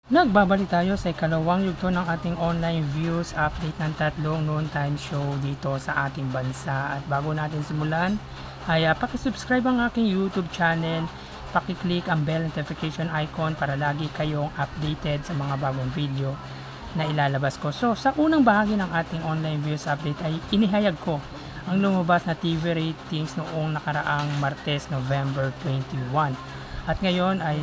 Nagbabalik tayo sa ikalawang yugto ng ating online views update ng tatlong noon time show dito sa ating bansa. At bago natin simulan ay pakisubscribe ang aking YouTube channel, pakiclick ang bell notification icon para lagi kayong updated sa mga bagong video na ilalabas ko. So sa unang bahagi ng ating online views update ay inihayag ko ang lumabas na TV ratings noong nakaraang Martes, November 21. At ngayon ay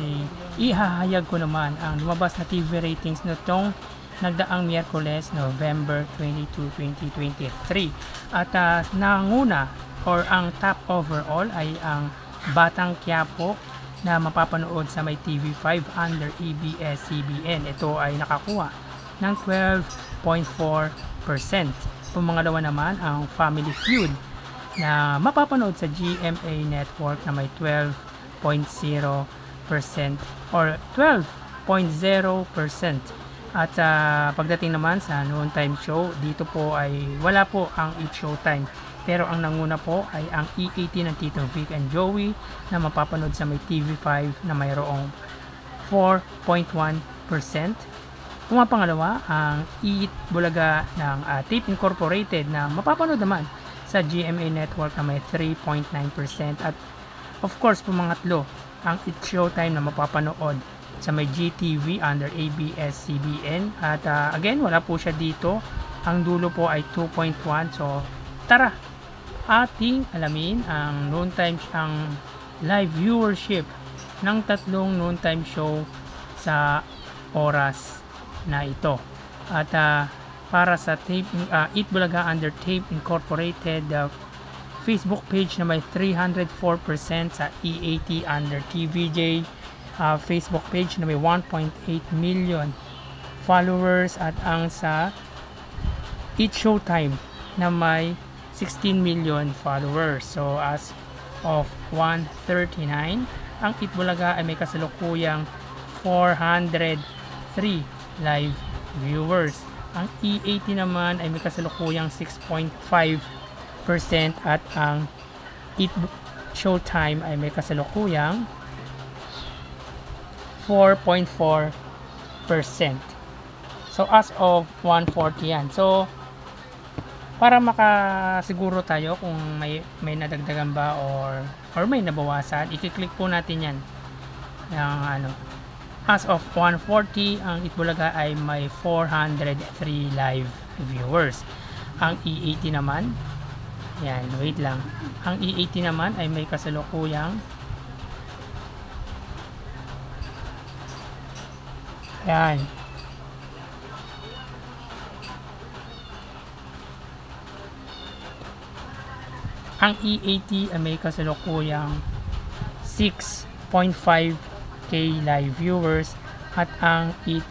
ihahayag ko naman ang lumabas na TV ratings nitong nagdaang Miyerkules, November 22, 2023. At nanguna or ang top overall ay ang Batang Quiapo na mapapanood sa may TV5 under ABS-CBN. Ito ay nakakuha ng 12.4%. Pumangalawa naman ang Family Feud na mapapanood sa GMA Network na may 12.0% or 12.0%. At pagdating naman sa noon time show, dito po ay wala po ang It's Showtime, pero ang nanguna po ay ang E18 ng Tito Vic and Joey na mapapanood sa may TV5 na mayroong 4.1%. Pumapangalawa ang Eat Bulaga ng Tape Incorporated na mapapanood naman sa GMA Network na may 3.9%. At of course, pumangatlo ang It's Showtime na mapapanood sa may GTV under ABS-CBN. At again, wala po siya dito. Ang dulo po ay 2.1. So, tara, ating alamin ang noon time, ang live viewership ng tatlong noon time show sa oras na ito. At para sa Tape Eat Bulaga under Tape Incorporated, Facebook page na may 304%, sa E80 under TVJ Facebook page na may 1.8 million followers, at ang sa It's Showtime na may 16 million followers. So as of 1:39, ang Eat Bulaga ay may kasalukuyang 403 live viewers. Ang E80 naman ay may kasalukuyang 6.5%, at ang Eat Showtime ay may kasalukuyang 4.4%. So as of 1:40 yan. So para makasiguro tayo kung may nadagdagan ba or may nabawasan, i-click po natin yan. Yung as of 1:40, ang Eat Bulaga ay may 403 live viewers. Ang E80 naman, yan, wait lang. Ang E80 naman ay may kasalukuyang, yan, ang E80 ay may kasalukuyang 6.5k live viewers, at ang Eat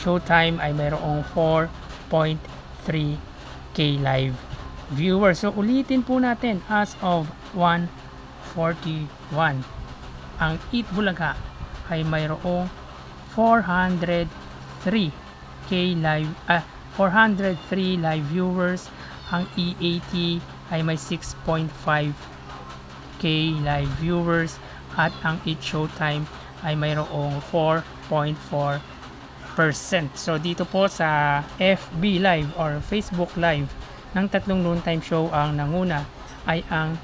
Showtime ay mayroong 4.3k live viewers. So ulitin po natin, as of 1:41, ang Eat Bulaga ay mayroong 403 live viewers. Ang E80 ay may 6.5k live viewers, at ang Eat Showtime ay mayroong 4.4%. So dito po sa FB Live or Facebook Live ng tatlong noon time show, ang nanguna ay ang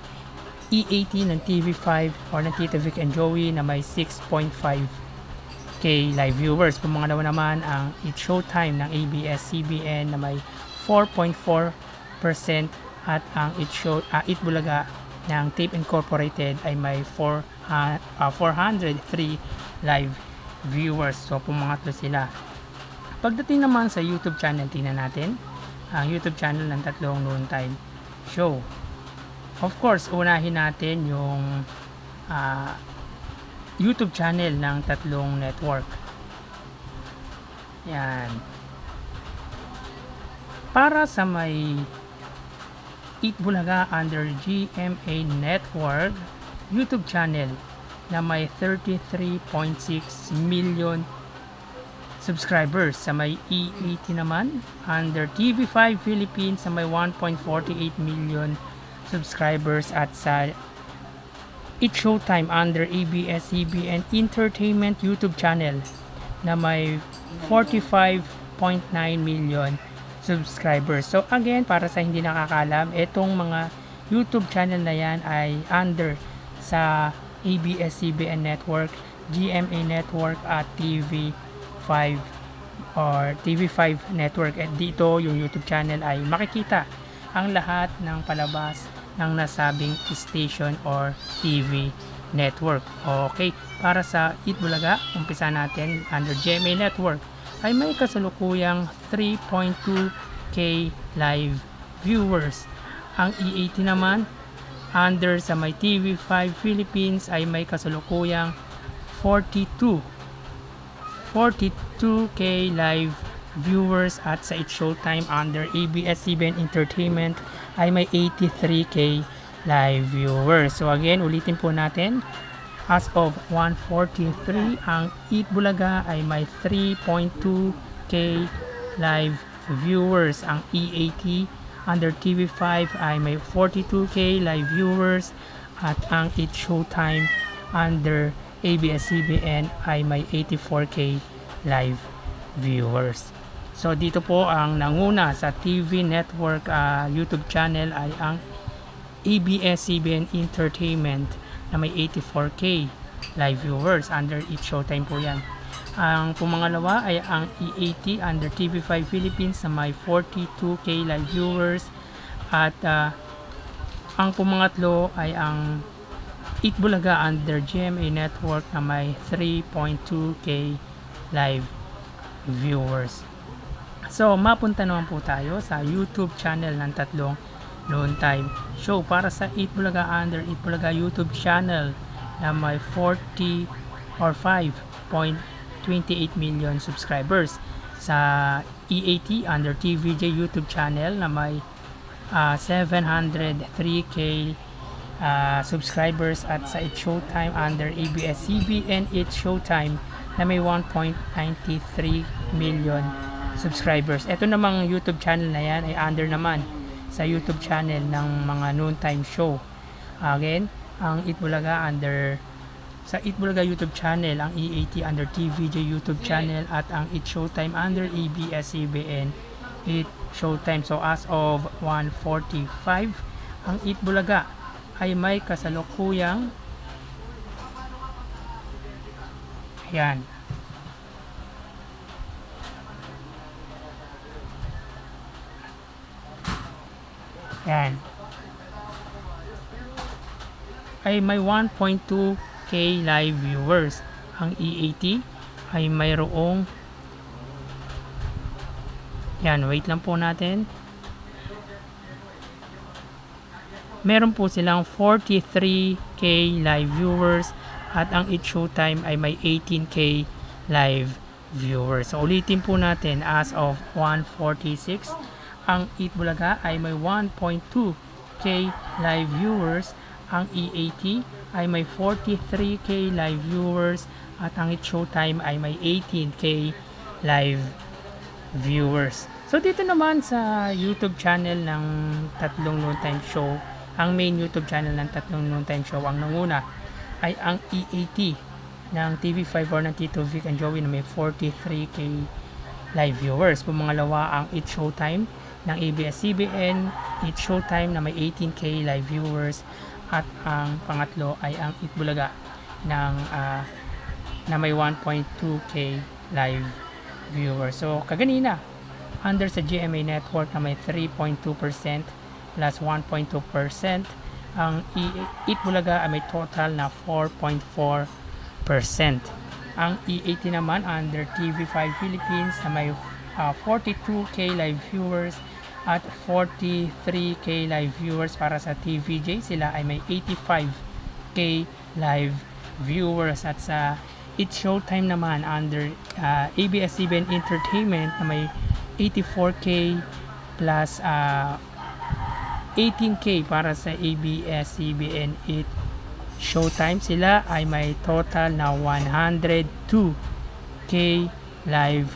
E80 ng TV5 or ng Tito Vic and Joey na may 6.5k live viewers. Pumangalawa naman ang It's Showtime ng ABS-CBN na may 4.4%, at ang Eat Bulaga ng Tape Incorporated ay may 403 live viewers. So pumangatlo sila. Pagdating naman sa YouTube channel, tingnan natin ang YouTube channel ng tatlong noon time show. Of course, unahin natin yung YouTube channel ng tatlong network. Yan. Para sa may Eat Bulaga under GMA Network YouTube channel na may 33.6 million subscribers. Sa may E80 naman under TV5 Philippines sa may 1.48 million subscribers, at sa It's Showtime under ABS-CBN Entertainment YouTube channel na may 45.9 million subscribers. So again, para sa hindi nakakalam, itong mga YouTube channel na yan ay under sa ABS-CBN Network, GMA Network at TV5 or TV5 Network. At dito yung YouTube channel ay makikita ang lahat ng palabas ng nasabing station or TV network. Okay, para sa Eat Bulaga, umpisa natin under GMA Network ay may kasalukuyang 3.2k live viewers. Ang E80 naman under sa may TV5 Philippines ay may kasalukuyang 42k live viewers, at sa It's Showtime under ABS-CBN Entertainment ay may 83k live viewers. So again, ulitin po natin, as of 1:43, ang Eat Bulaga ay may 3.2k live viewers. Ang E80 under TV5 ay may 42k live viewers, at ang It's Showtime under ABS-CBN ay may 84k live viewers. So dito po ang nanguna sa TV network YouTube channel ay ang ABS-CBN Entertainment na may 84k live viewers under It's Showtime po yan. Ang pumangalawa ay ang E80 under TV5 Philippines na may 42k live viewers, at ang pumangatlo ay ang Eat Bulaga under GMA Network na may 3.2k live viewers. So mapunta naman po tayo sa YouTube channel ng tatlong Noon Time Show. Para sa Eat Bulaga under Eat Bulaga YouTube channel na may 40 or 5.28 million subscribers. Sa E80 under TVJ YouTube channel na may 703k subscribers, at sa It's Showtime under ABS-CBN It's Showtime na may 1.93 million subscribers. Ito namang YouTube channel na yan ay under naman sa YouTube channel ng mga Noontime Show. Again, ang Eat Bulaga under sa Eat Bulaga YouTube channel, ang E80 under TVJ YouTube channel, at ang It's Showtime under ABS-CBN It's Showtime. So as of 1:45, ang Eat Bulaga ay may kasalukuyang yan ay may 1.2k live viewers. Ang E80 ay mayroong wait lang po natin, meron po silang 43k live viewers, at ang It's Showtime ay may 18k live viewers. So ulitin po natin, as of 1:46, ang Eat Bulaga ay may 1.2k live viewers, ang E80 ay may 43k live viewers, at ang It's Showtime ay may 18k live viewers. So dito naman sa YouTube channel ng tatlong Noontime Show, ang main YouTube channel ng tatlong Noontime Show, ang nanguna ay ang E80 ng TV5 or ng Tito Vic and Joey na may 43k live viewers. Pumangalawa ang It's Showtime ng ABS-CBN It's Showtime na may 18k live viewers, at ang pangatlo ay ang Eat Bulaga ng na may 1.2k live viewers. So kaganina under sa GMA Network na may 3.2% plus 1.2%, ang Eat Bulaga ay may total na 4.4%. Ang E80 naman under TV5 Philippines na may 42k live viewers at 43k live viewers. Para sa TVJ, sila ay may 85k live viewers. At sa It's Showtime naman under ABS-CBN Entertainment na may 84k plus 18k para sa ABS-CBN It's Showtime. Sila ay may total na 102k live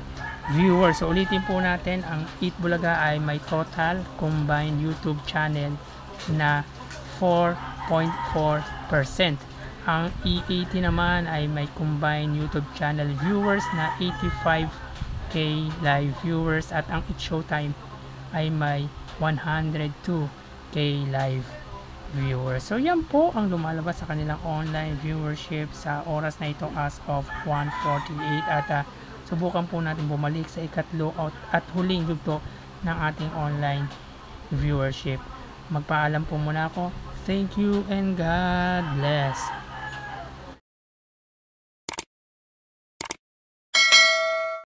viewers. So ulitin po natin, ang Eat Bulaga ay may total combined YouTube channel na 4.4%. Ang E80 naman ay may combined YouTube channel viewers na 85k live viewers at ang It's Showtime ay may 102k live viewers. So yan po ang lumalabas sa kanilang online viewership sa oras na ito as of 1:48 at subukan po natin bumalik sa ikatlo at huling yugto ng ating online viewership. Magpaalam po muna ako. Thank you and God bless.